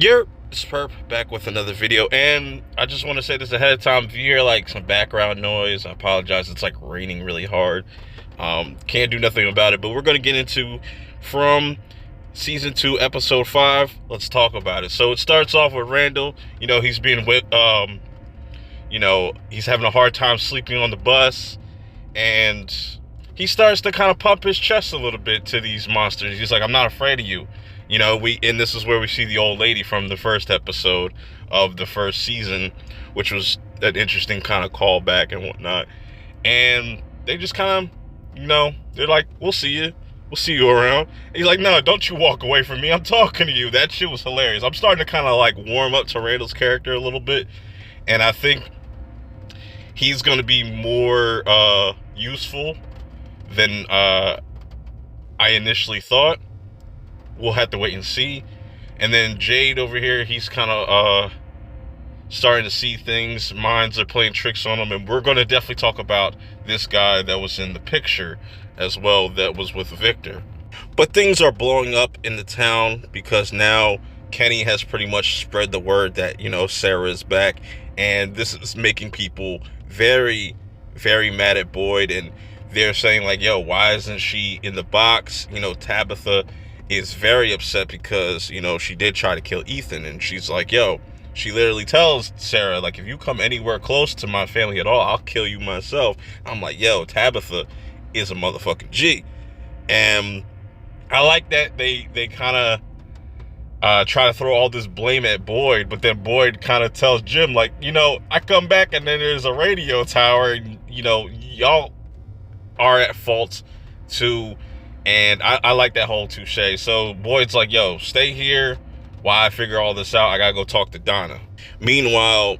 It's Perp back with another video, and I just want to say this ahead of time. If you hear like some background noise, I apologize. It's like raining really hard. Can't do nothing about it, but we're gonna get into from season 2, episode 5. Let's talk about it. So it starts off with Randall. He's being with he's having a hard time sleeping on the bus, and he starts to kind of pump his chest a little bit to these monsters. He's like, "I'm not afraid of you." And this is where we see the old lady from the first episode of the first season, which was an interesting kind of callback and whatnot. And they just kind of, they're like, "We'll see you. We'll see you around." And he's like, "No, don't you walk away from me. I'm talking to you." That shit was hilarious. I'm starting to kind of like warm up to Randall's character a little bit. And I think he's going to be more useful than I initially thought. We'll have to wait and see. And then Jade over here, he's kind of starting to see things. Minds are playing tricks on him. And we're going to definitely talk about this guy that was in the picture as well, that was with Victor. But things are blowing up in the town because now Kenny has pretty much spread the word that, Sarah is back. And this is making people very, very mad at Boyd. And they're saying like, "Yo, why isn't she in the box?" Tabitha is very upset because, she did try to kill Ethan. And she's like, "Yo," she literally tells Sarah, like, "If you come anywhere close to my family at all, I'll kill you myself." I'm like, yo, Tabitha is a motherfucking G. And I like that they kind of try to throw all this blame at Boyd, but then Boyd kind of tells Jim, like, "I come back and then there's a radio tower, and, y'all are at fault too." And I like that whole touche. So Boyd's like, "Yo, stay here while I figure all this out. I gotta go talk to Donna." Meanwhile,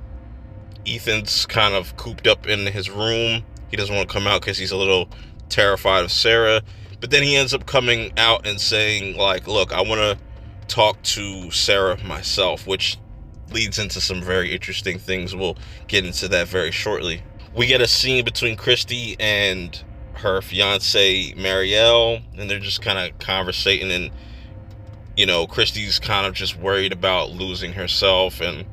Ethan's kind of cooped up in his room. He doesn't want to come out because he's a little terrified of Sarah. But then he ends up coming out and saying, like, "Look, I want to talk to Sarah myself," which leads into some very interesting things. We'll get into that very shortly. We get a scene between Christy and her fiance Marielle, and they're just kind of conversating, and Christy's kind of just worried about losing herself, and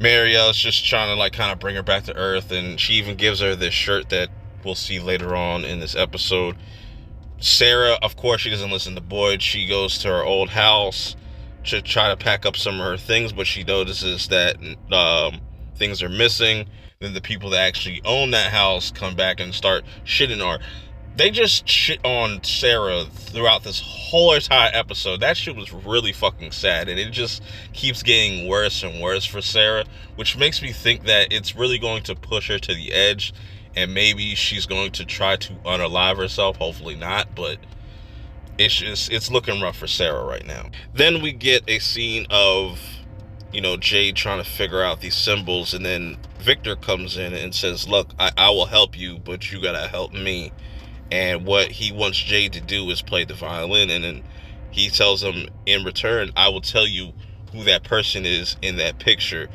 Marielle's just trying to like kind of bring her back to earth. And she even gives her this shirt that we'll see later on in this episode. Sarah, of course, she doesn't listen to Boyd. She goes to her old house to try to pack up some of her things, but she notices that things are missing. Then the people that actually own that house come back and start shitting on her. They just shit on Sarah throughout this whole entire episode. That shit was really fucking sad, and it just keeps getting worse and worse for Sarah, which makes me think that it's really going to push her to the edge, and maybe she's going to try to unalive herself. Hopefully not, but it's looking rough for Sarah right now. Then we get a scene of Jade trying to figure out these symbols, and then Victor comes in and says, "Look, I will help you, but you gotta help me." And what he wants Jade to do is play the violin, and then he tells him, "In return, I will tell you who that person is in that picture."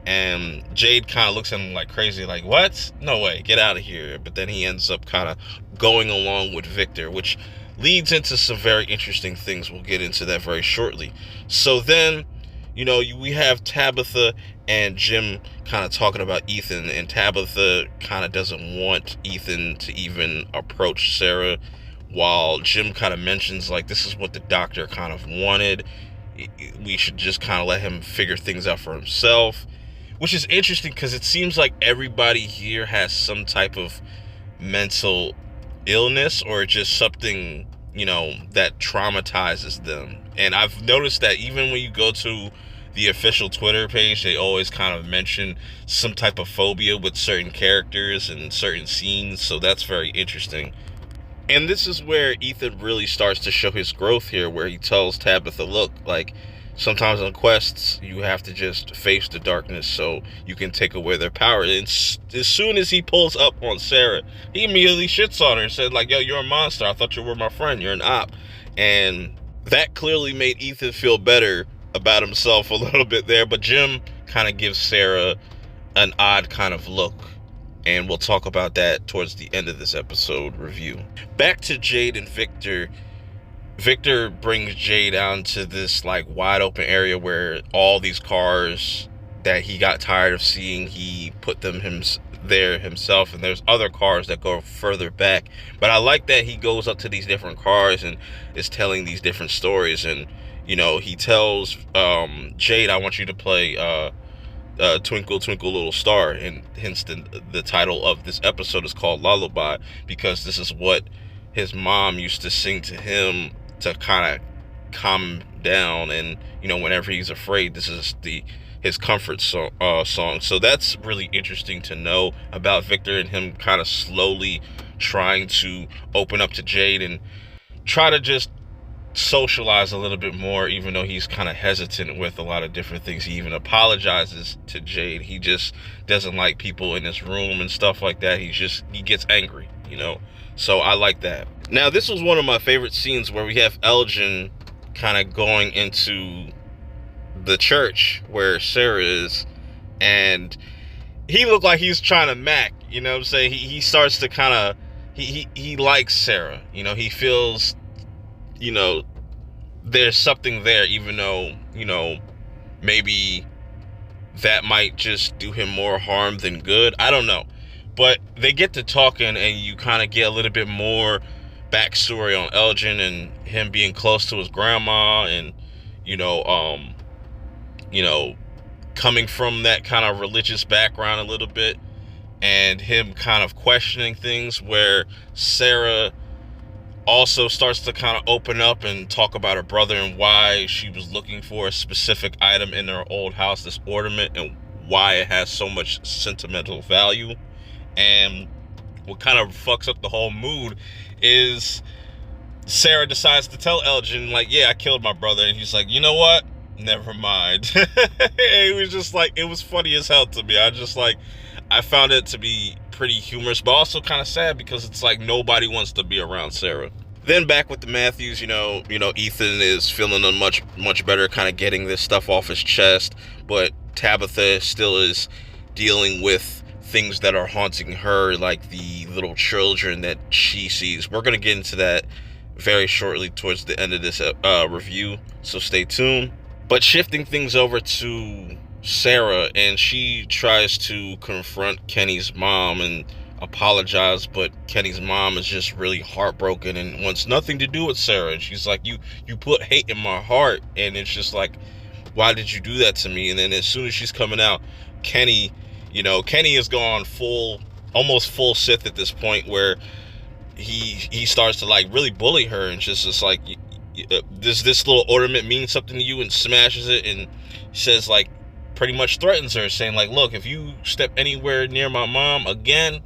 And Jade kind of looks at him like crazy, like, "What? No way, get out of here." But then he ends up kind of going along with Victor, which leads into some very interesting things. We'll get into that very shortly. So then, we have Tabitha and Jim kind of talking about Ethan, and Tabitha kind of doesn't want Ethan to even approach Sarah, while Jim kind of mentions, like, this is what the doctor kind of wanted. We should just kind of let him figure things out for himself, which is interesting because it seems like everybody here has some type of mental illness or just something, that traumatizes them. And I've noticed that even when you go to the official Twitter page, they always kind of mention some type of phobia with certain characters and certain scenes. So that's very interesting. And this is where Ethan really starts to show his growth here, where he tells Tabitha, "Look, like, sometimes on quests, you have to just face the darkness so you can take away their power." And as soon as he pulls up on Sarah, he immediately shits on her and said, like, "Yo, you're a monster. I thought you were my friend. You're an op." And that clearly made Ethan feel better about himself a little bit there. But Jim kind of gives Sarah an odd kind of look, and we'll talk about that towards the end of this episode review. Back to Jade and Victor. Victor brings Jade down to this like wide open area where all these cars that he got tired of seeing, he put them there himself, and there's other cars that go further back. But I like that he goes up to these different cars and is telling these different stories. And he tells Jade, I want you to play Twinkle Twinkle Little Star, and hence the title of this episode is called Lullaby, because this is what his mom used to sing to him to kind of calm down. And whenever he's afraid, this is his comfort song. So that's really interesting to know about Victor, and him kind of slowly trying to open up to Jade and try to just socialize a little bit more, even though he's kind of hesitant with a lot of different things. He even apologizes to Jade. He just doesn't like people in his room and stuff like that. He gets angry, so I like that. Now, this was one of my favorite scenes where we have Elgin kind of going into the church where Sarah is, and he looked like he's trying to mac, what I'm saying? He starts to kind of, he likes Sarah, he feels, there's something there, even though, maybe that might just do him more harm than good. I don't know. But they get to talking, and you kind of get a little bit more backstory on Elgin and him being close to his grandma, and coming from that kind of religious background a little bit, and him kind of questioning things, where Sarah also starts to kind of open up and talk about her brother and why she was looking for a specific item in her old house, this ornament, and why it has so much sentimental value. And what kind of fucks up the whole mood is Sarah decides to tell Elgin, like, yeah, I killed my brother. And he's like, you know what? Never mind. It was just like, it was funny as hell to me. I found it to be pretty humorous, but also kind of sad, because it's like nobody wants to be around Sarah. Then back with the Matthews, Ethan is feeling much better, kind of getting this stuff off his chest, but Tabitha still is dealing with things that are haunting her, like the little children that she sees. We're going to get into that very shortly towards the end of this review, so stay tuned. But shifting things over to Sarah, and she tries to confront Kenny's mom and apologize, but Kenny's mom is just really heartbroken and wants nothing to do with Sarah. And she's like, you put hate in my heart. And it's just like, why did you do that to me? And then as soon as she's coming out, Kenny has gone almost full Sith at this point, where he starts to like really bully her, and just like, does this little ornament mean something to you? And smashes it and says, like, pretty much threatens her, saying like, look, if you step anywhere near my mom again,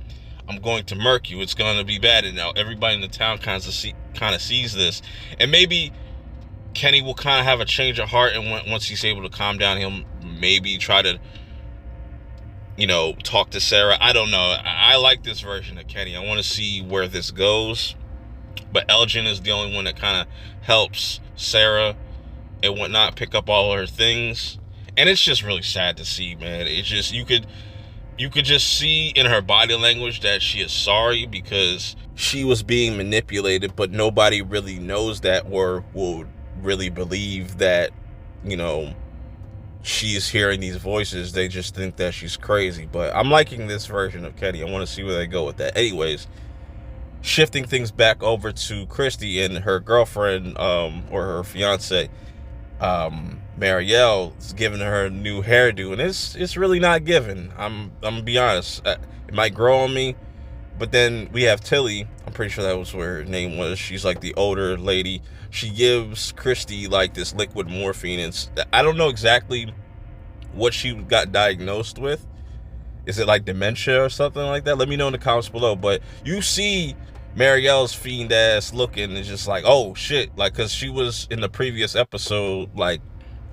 I'm going to murk you. It's going to be bad. And now everybody in the town kind of sees this, and maybe Kenny will kind of have a change of heart, and once he's able to calm down, he'll maybe try to talk to Sarah. I don't know. I like this version of Kenny. I want to see where this goes. But Elgin is the only one that kind of helps Sarah and whatnot pick up all her things. And it's just really sad to see, man. It's just, you could just see in her body language that she is sorry, because she was being manipulated, but nobody really knows that or will really believe that, she's hearing these voices. They just think that she's crazy. But I'm liking this version of Kenny. I want to see where they go with that. Anyways, shifting things back over to Christy and her girlfriend, or her fiance, Marielle, is giving her a new hairdo, and it's really not given. I'm gonna be honest. It might grow on me, but then we have Tilly. I'm pretty sure that was what her name was. She's like the older lady. She gives Christy like this liquid morphine, and I don't know exactly what she got diagnosed with. Is it like dementia or something like that? Let me know in the comments below. But you see Marielle's fiend ass looking, and just like, oh shit, like, because she was in the previous episode, like,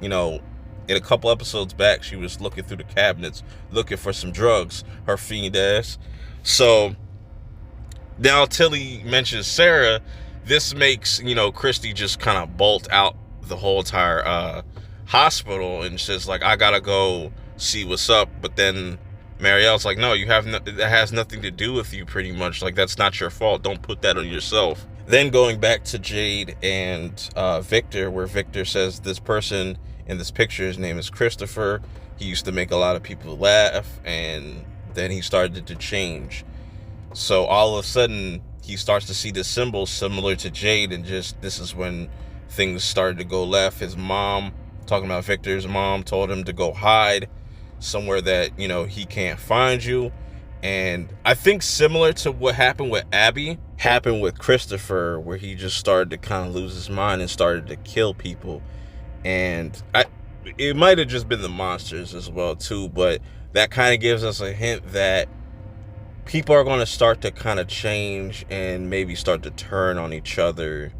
in a couple episodes back, she was looking through the cabinets looking for some drugs, her fiend ass. So now Tilly mentions Sarah. This makes, Christy just kind of bolt out the whole entire hospital, and says like, I gotta go see what's up. But then Marielle's like, no, that has nothing to do with you, pretty much. Like, that's not your fault. Don't put that on yourself. And Then going back to Jade and Victor, where Victor says this person in this picture, his name is Christopher. He used to make a lot of people laugh, and then he started to change. So all of a sudden, he starts to see the symbols similar to Jade, and just this is when things started to go left. His mom, talking about Victor's mom, told him to go hide somewhere that, you know, he can't find you. And I think similar to what happened with Abby, happened with Christopher, where he just started to kind of lose his mind and started to kill people. And it might have just been the monsters as well too, but that kind of gives us a hint that people are going to start to kind of change and maybe start to turn on each other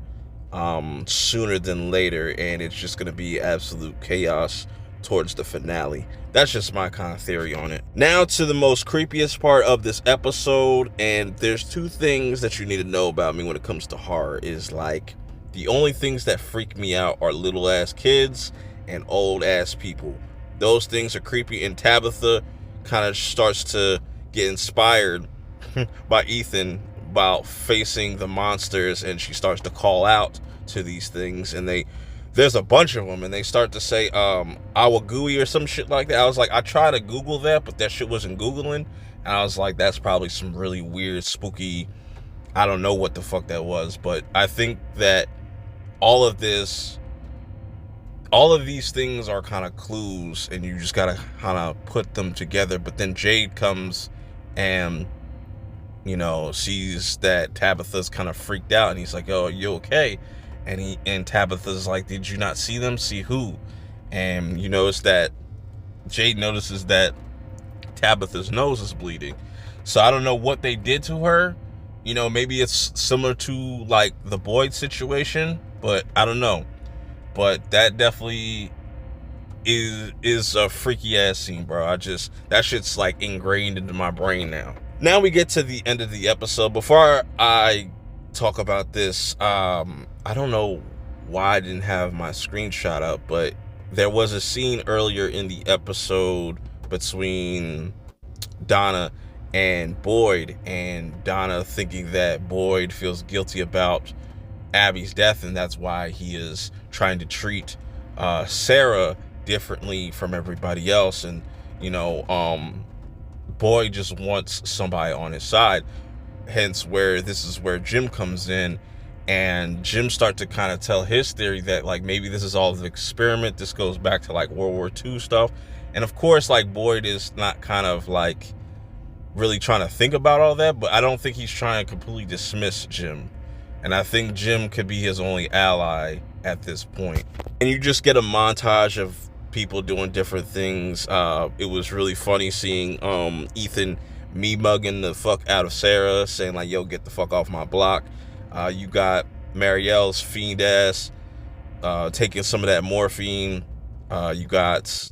sooner than later, and it's just going to be absolute chaos towards the finale. That's just my kind of theory on it. Now to the most creepiest part of this episode, and there's two things that you need to know about me when it comes to horror. Is like, the only things that freak me out are little ass kids and old ass people. Those things are creepy, and Tabitha kind of starts to get inspired by Ethan about facing the monsters, and she starts to call out to these things, and there's a bunch of them, and they start to say awagui or some shit like that. I was like, I tried to Google that, but that shit wasn't Googling, and I was like, that's probably some really weird, spooky, I don't know what the fuck that was. But I think that all of these things are kind of clues, and you just gotta kind of put them together. But then Jade comes and, you know, sees that Tabitha's kind of freaked out, and he's like, oh, you okay? And Tabitha's like, did you not see them? See who? And you notice that Jade notices that Tabitha's nose is bleeding. So I don't know what they did to her. You know, maybe it's similar to like the Boyd situation, but I don't know. But that definitely is a freaky ass scene, bro. That shit's like ingrained into my brain now. Now we get to the end of the episode. Before I talk about this, I don't know why I didn't have my screenshot up, but there was a scene earlier in the episode between Donna and Boyd, and Donna thinking that Boyd feels guilty about Abby's death, and that's why he is trying to treat Sarah differently from everybody else. And, you know, Boyd just wants somebody on his side, hence where this is where Jim comes in, and Jim starts to kind of tell his theory that like maybe this is all the experiment. This goes back to like World War II stuff. And of course, like, Boyd is not kind of like really trying to think about all that, but I don't think he's trying to completely dismiss Jim. And I think Jim could be his only ally at this point. And you just get a montage of people doing different things. It was really funny seeing Ethan mugging the fuck out of Sarah, saying like, yo, get the fuck off my block. You got Marielle's fiend ass taking some of that morphine. You got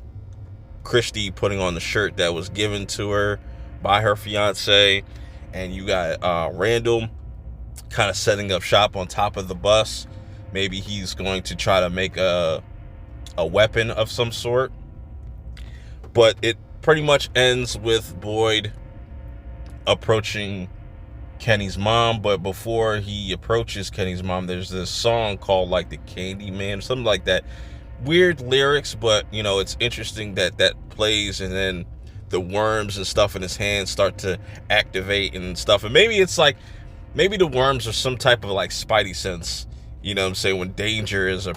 Christy putting on the shirt that was given to her by her fiance, and you got Randall kind of setting up shop on top of the bus. Maybe he's going to try to make a weapon of some sort. But it pretty much ends with Boyd approaching Kenny's mom. But before he approaches Kenny's mom, there's this song called like the Candy Man, something like that. Weird lyrics, but you know, it's interesting that plays, and then the worms and stuff in his hands start to activate and stuff. And maybe it's like, maybe the worms are some type of like spidey sense, you know what I'm saying, when danger is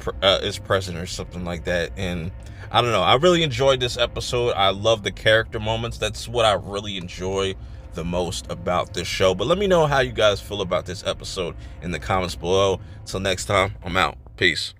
present or something like that. And I don't know, I really enjoyed this episode. I love the character moments. That's what I really enjoy the most about this show. But let me know how you guys feel about this episode in the comments below. Till next time, I'm out. Peace.